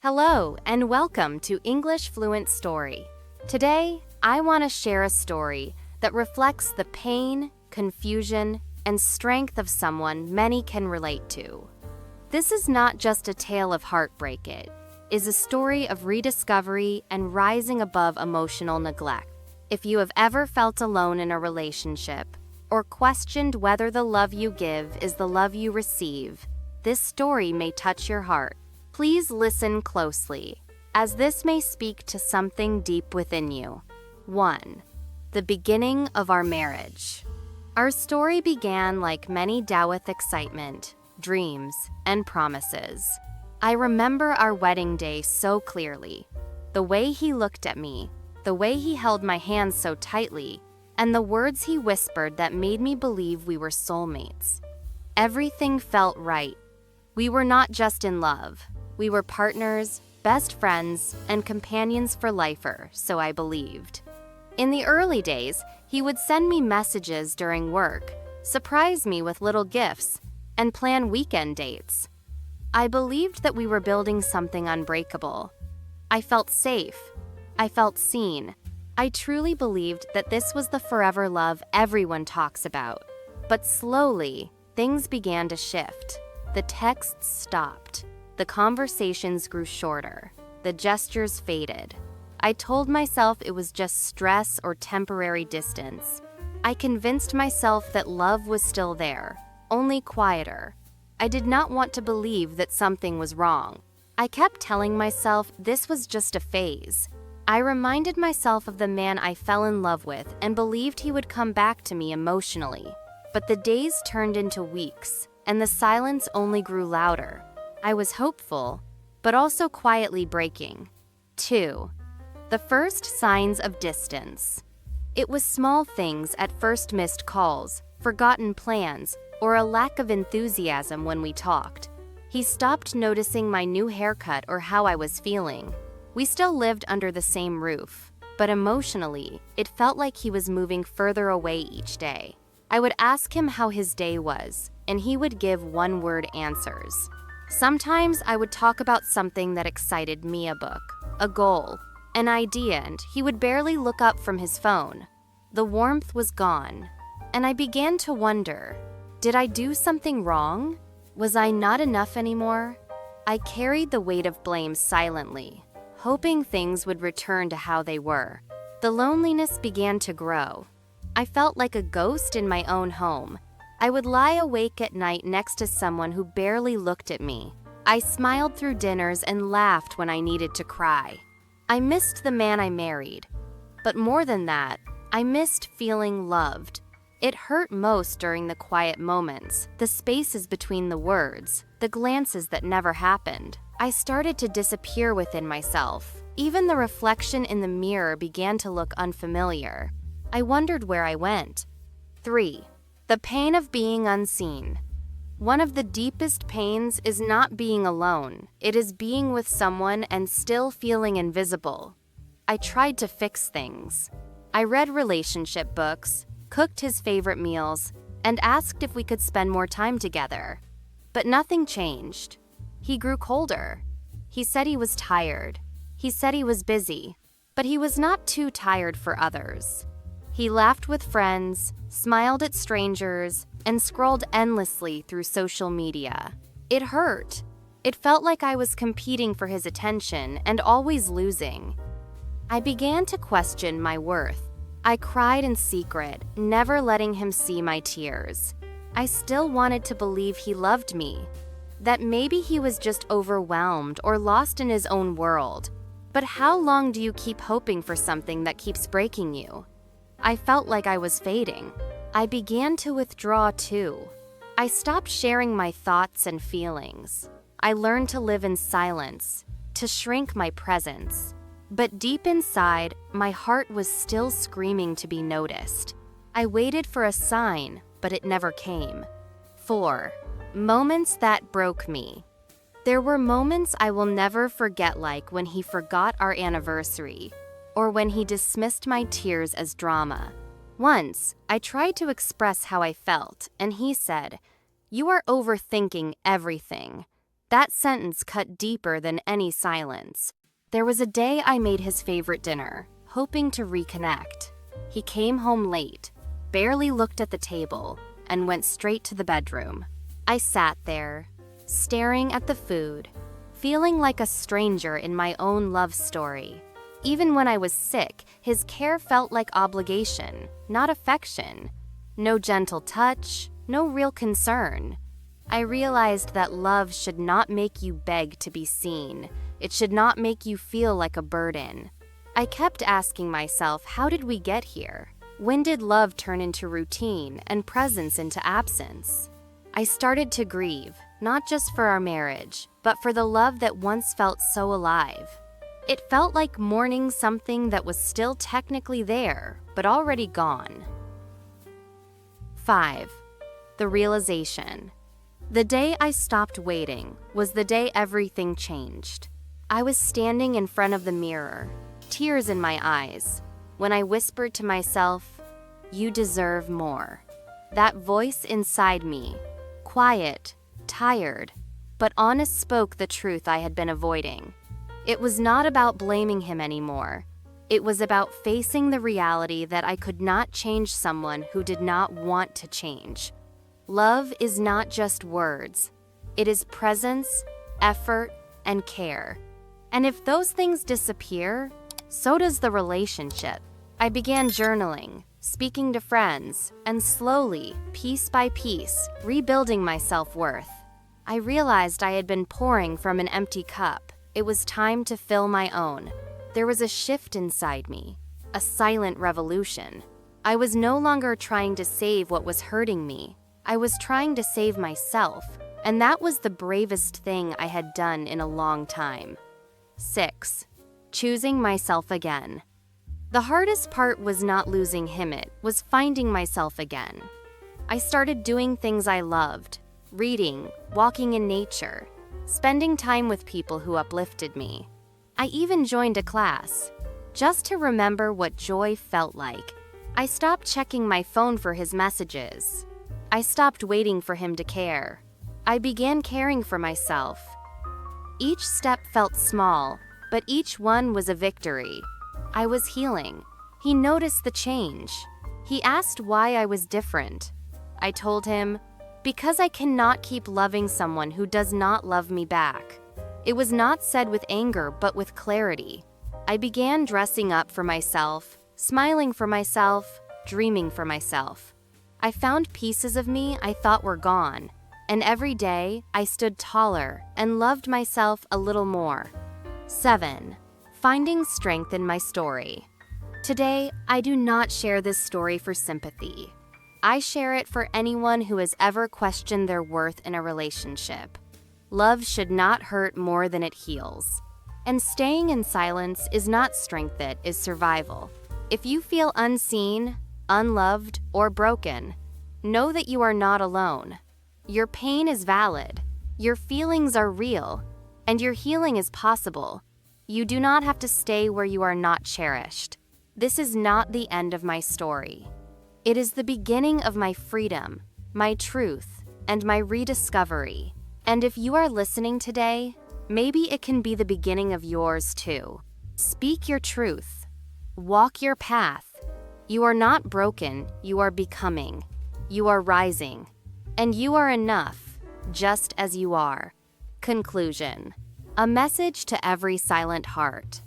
Hello, and welcome to English Fluent Story. Today, I want to share a story that reflects the pain, confusion, and strength of someone many can relate to. This is not just a tale of heartbreak, it is a story of rediscovery and rising above emotional neglect. If you have ever felt alone in a relationship, or questioned whether the love you give is the love you receive, this story may touch your heart. Please listen closely, as this may speak to something deep within you. 1. The beginning of our marriage. Our story began like many with excitement, dreams, and promises. I remember our wedding day so clearly. The way he looked at me, the way he held my hand so tightly, and the words he whispered that made me believe we were soulmates. Everything felt right. We were not just in love. We were partners, best friends, and companions for life, so I believed. In the early days, he would send me messages during work, surprise me with little gifts, and plan weekend dates. I believed that we were building something unbreakable. I felt safe. I felt seen. I truly believed that this was the forever love everyone talks about. But slowly, things began to shift. The texts stopped. The conversations grew shorter. The gestures faded. I told myself it was just stress or temporary distance. I convinced myself that love was still there, only quieter. I did not want to believe that something was wrong. I kept telling myself this was just a phase. I reminded myself of the man I fell in love with and believed he would come back to me emotionally. But the days turned into weeks, and the silence only grew louder. I was hopeful, but also quietly breaking. 2. The first signs of distance. It was small things at first: missed calls, forgotten plans, or a lack of enthusiasm when we talked. He stopped noticing my new haircut or how I was feeling. We still lived under the same roof, but emotionally, it felt like he was moving further away each day. I would ask him how his day was, and he would give one-word answers. Sometimes I would talk about something that excited me: a book, a goal, an idea, and he would barely look up from his phone. The warmth was gone, and I began to wonder, did I do something wrong? Was I not enough anymore? I carried the weight of blame silently, hoping things would return to how they were. The loneliness began to grow. I felt like a ghost in my own home. I would lie awake at night next to someone who barely looked at me. I smiled through dinners and laughed when I needed to cry. I missed the man I married. But more than that, I missed feeling loved. It hurt most during the quiet moments, the spaces between the words, the glances that never happened. I started to disappear within myself. Even the reflection in the mirror began to look unfamiliar. I wondered where I went. 3. The pain of being unseen. One of the deepest pains is not being alone. It is being with someone and still feeling invisible. I tried to fix things. I read relationship books, cooked his favorite meals, and asked if we could spend more time together. But nothing changed. He grew colder. He said he was tired. He said he was busy, but he was not too tired for others. He laughed with friends, smiled at strangers, and scrolled endlessly through social media. It hurt. It felt like I was competing for his attention and always losing. I began to question my worth. I cried in secret, never letting him see my tears. I still wanted to believe he loved me, that maybe he was just overwhelmed or lost in his own world. But how long do you keep hoping for something that keeps breaking you? I felt like I was fading. I began to withdraw too. I stopped sharing my thoughts and feelings. I learned to live in silence, to shrink my presence. But deep inside, my heart was still screaming to be noticed. I waited for a sign, but it never came. 4. Moments that broke me. There were moments I will never forget, like when he forgot our anniversary, or when he dismissed my tears as drama. Once, I tried to express how I felt, and he said, "You are overthinking everything." That sentence cut deeper than any silence. There was a day I made his favorite dinner, hoping to reconnect. He came home late, barely looked at the table, and went straight to the bedroom. I sat there, staring at the food, feeling like a stranger in my own love story. Even when I was sick, his care felt like obligation, not affection. No gentle touch, no real concern. I realized that love should not make you beg to be seen. It should not make you feel like a burden. I kept asking myself, how did we get here? When did love turn into routine and presence into absence? I started to grieve, not just for our marriage, but for the love that once felt so alive. It felt like mourning something that was still technically there, but already gone. 5. The realization. The day I stopped waiting was the day everything changed. I was standing in front of the mirror, tears in my eyes, when I whispered to myself, "You deserve more." That voice inside me, quiet, tired, but honest, spoke the truth I had been avoiding. It was not about blaming him anymore. It was about facing the reality that I could not change someone who did not want to change. Love is not just words. It is presence, effort, and care. And if those things disappear, so does the relationship. I began journaling, speaking to friends, and slowly, piece by piece, rebuilding my self-worth. I realized I had been pouring from an empty cup. It was time to fill my own. There was a shift inside me, a silent revolution. I was no longer trying to save what was hurting me. I was trying to save myself, and that was the bravest thing I had done in a long time. 6. Choosing myself again. The hardest part was not losing him, it was finding myself again. I started doing things I loved, reading, walking in nature, spending time with people who uplifted me. I even joined a class, just to remember what joy felt like. I stopped checking my phone for his messages. I stopped waiting for him to care. I began caring for myself. Each step felt small, but each one was a victory. I was healing. He noticed the change. He asked why I was different. I told him, because I cannot keep loving someone who does not love me back. It was not said with anger, but with clarity. I began dressing up for myself, smiling for myself, dreaming for myself. I found pieces of me I thought were gone, and every day I stood taller and loved myself a little more. 7. Finding strength in my story. Today, I do not share this story for sympathy. I share it for anyone who has ever questioned their worth in a relationship. Love should not hurt more than it heals. And staying in silence is not strength, it is survival. If you feel unseen, unloved, or broken, know that you are not alone. Your pain is valid, your feelings are real, and your healing is possible. You do not have to stay where you are not cherished. This is not the end of my story. It is the beginning of my freedom, my truth, and my rediscovery. And if you are listening today, maybe it can be the beginning of yours too. Speak your truth. Walk your path. You are not broken, you are becoming. You are rising. And you are enough, just as you are. Conclusion. A message to every silent heart.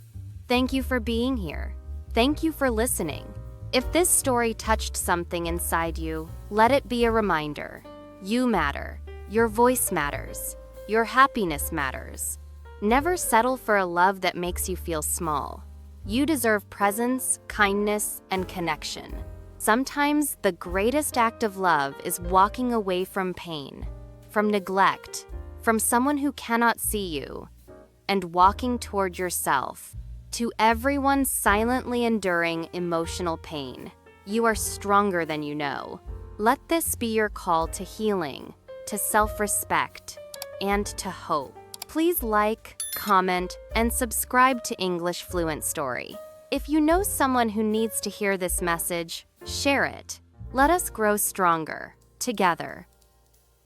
Thank you for being here. Thank you for listening. If this story touched something inside you, let it be a reminder. You matter. Your voice matters. Your happiness matters. Never settle for a love that makes you feel small. You deserve presence, kindness, and connection. Sometimes the greatest act of love is walking away from pain, from neglect, from someone who cannot see you, and walking toward yourself. To everyone silently enduring emotional pain, you are stronger than you know. Let this be your call to healing, to self-respect, and to hope. Please like, comment, and subscribe to English Fluent Story. If you know someone who needs to hear this message, share it. Let us grow stronger, together.